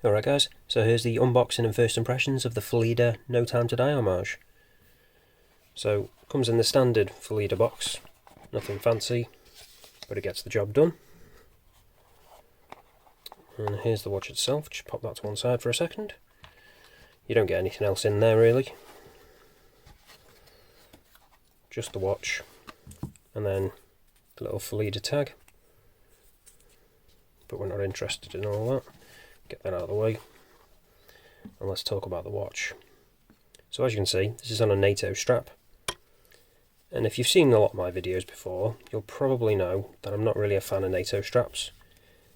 Alright guys, so here's the unboxing and first impressions of the Phylida No Time to Die Homage. So, comes in the standard Phylida box, nothing fancy, but it gets the job done. And here's the watch itself, just pop that to one side for a second. You don't get anything else in there really. Just the watch, and then the little Phylida tag. But we're not interested in all that. Get that out of the way, and let's talk about the watch. So as you can see, this is on a Nato strap, and if you've seen a lot of my videos before, you'll probably know that I'm not really a fan of Nato straps,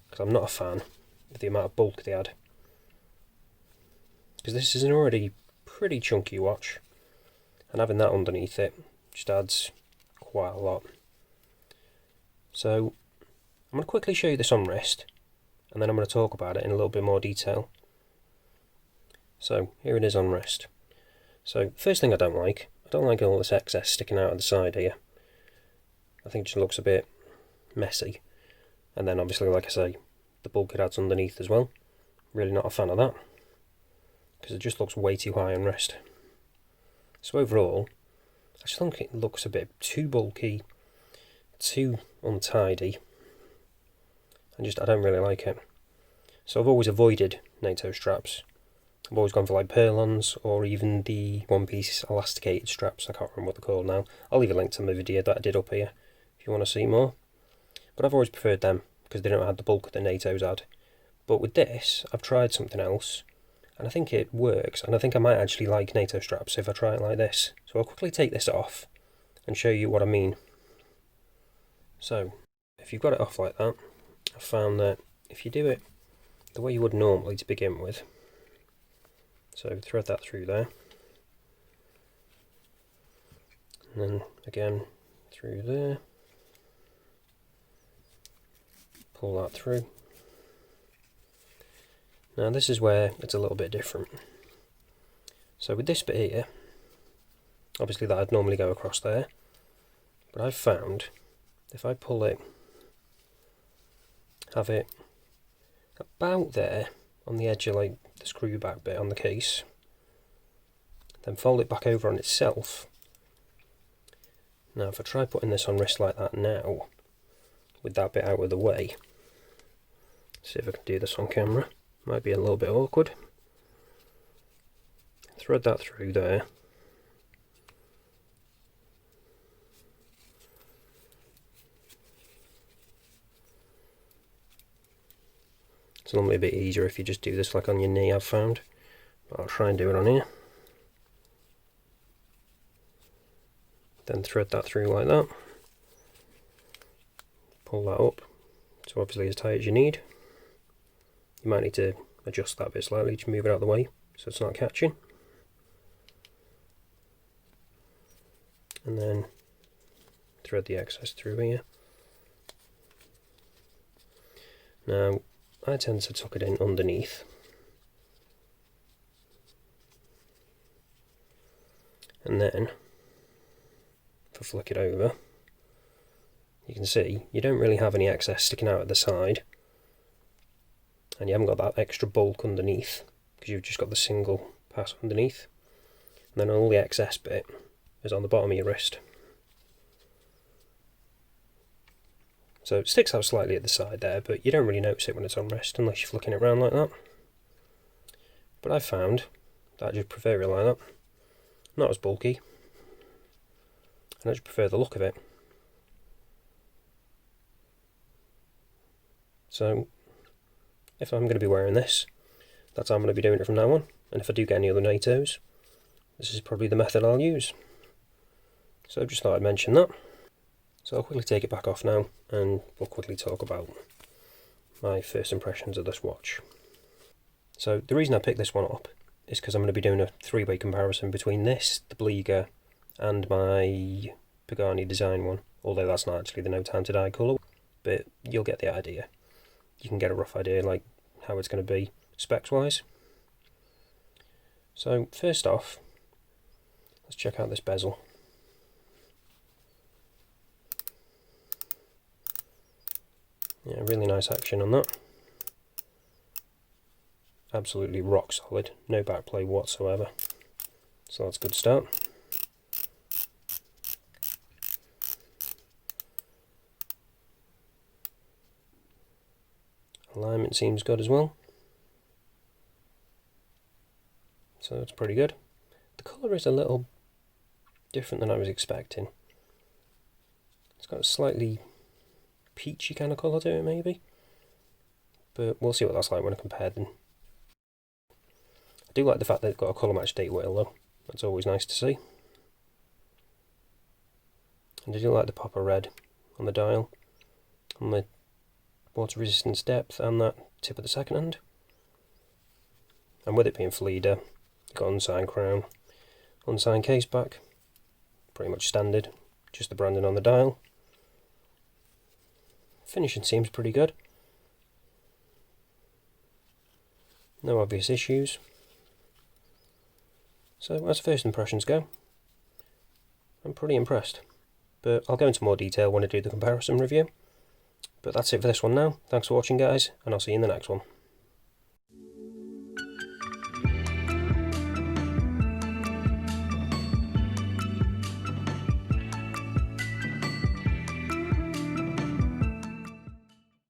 because I'm not a fan of the amount of bulk they add. Because this is an already pretty chunky watch, and having that underneath it just adds quite a lot. So I'm going to quickly show you this on wrist, and then I'm going to talk about it in a little bit more detail. So here it is on wrist. So first thing I don't like all this excess sticking out of the side here. I think it just looks a bit messy. And then obviously, like I say, the bulk it adds underneath as well. Really not a fan of that, because it just looks way too high on wrist. So overall, I just think it looks a bit too bulky, too untidy, and I don't really like it. So I've always avoided Nato straps. I've always gone for like Perlons, or even the one-piece elasticated straps. I can't remember what they're called now. I'll leave a link to my video that I did up here if you want to see more. But I've always preferred them because they don't have the bulk that Natos add. But with this, I've tried something else, and I think it works, and I think I might actually like Nato straps if I try it like this. So I'll quickly take this off and show you what I mean. So, if you've got it off like that, I've found that if you do it the way you would normally to begin with, so thread that through there, and then again through there, pull that through. Now this is where it's a little bit different. So with this bit here, obviously that would normally go across there, but I've found if I pull it, have it about there on the edge of like the screw back bit on the case, then fold it back over on itself. Now if I try putting this on wrist like that now, with that bit out of the way, see if I can do this on camera, might be a little bit awkward. Thread that through there, it's normally a bit easier if you just do this like on your knee, I've found, but I'll try and do it on here. Then thread that through like that, pull that up, so obviously as tight as you need. You might need to adjust that bit slightly to move it out of the way so it's not catching. And then thread the excess through here. Now I tend to tuck it in underneath, and then if I flick it over, you can see you don't really have any excess sticking out at the side, and you haven't got that extra bulk underneath because you've just got the single pass underneath, and then all the excess bit is on the bottom of your wrist. So it sticks out slightly at the side there, but you don't really notice it when it's on wrist unless you're flicking it around like that. But I've found that I just prefer it like that, not as bulky, and I just prefer the look of it. So if I'm going to be wearing this, that's how I'm going to be doing it from now on. And if I do get any other Natos, this is probably the method I'll use. So I just thought I'd mention that. So I'll quickly take it back off now, and we'll quickly talk about my first impressions of this watch. So the reason I picked this one up is because I'm going to be doing a three-way comparison between this, the Bleeger, and my Pagani design one, although that's not actually the No Time to Die colour, but you'll get the idea. You can get a rough idea like how it's going to be specs wise. So first off, let's check out this bezel. Yeah, really nice action on that. absolutely rock solid, no backplay whatsoever. So that's a good start. Alignment seems good as well. So it's pretty good. The colour is a little different than I was expecting. It's got a slightly peachy kind of colour to it maybe. But we'll see what that's like when I compare them. I do like the fact that they've got a colour match date wheel though. That's always nice to see. And I do like the pop of red on the dial, on the water resistance depth and that tip of the second hand. And with it being Phylida, got unsigned crown, unsigned case back, pretty much standard, just the branding on the dial. Finishing seems pretty good. No obvious issues. So as first impressions go, I'm pretty impressed. But I'll go into more detail when I do the comparison review. But that's it for this one now. Thanks for watching guys, and I'll see you in the next one.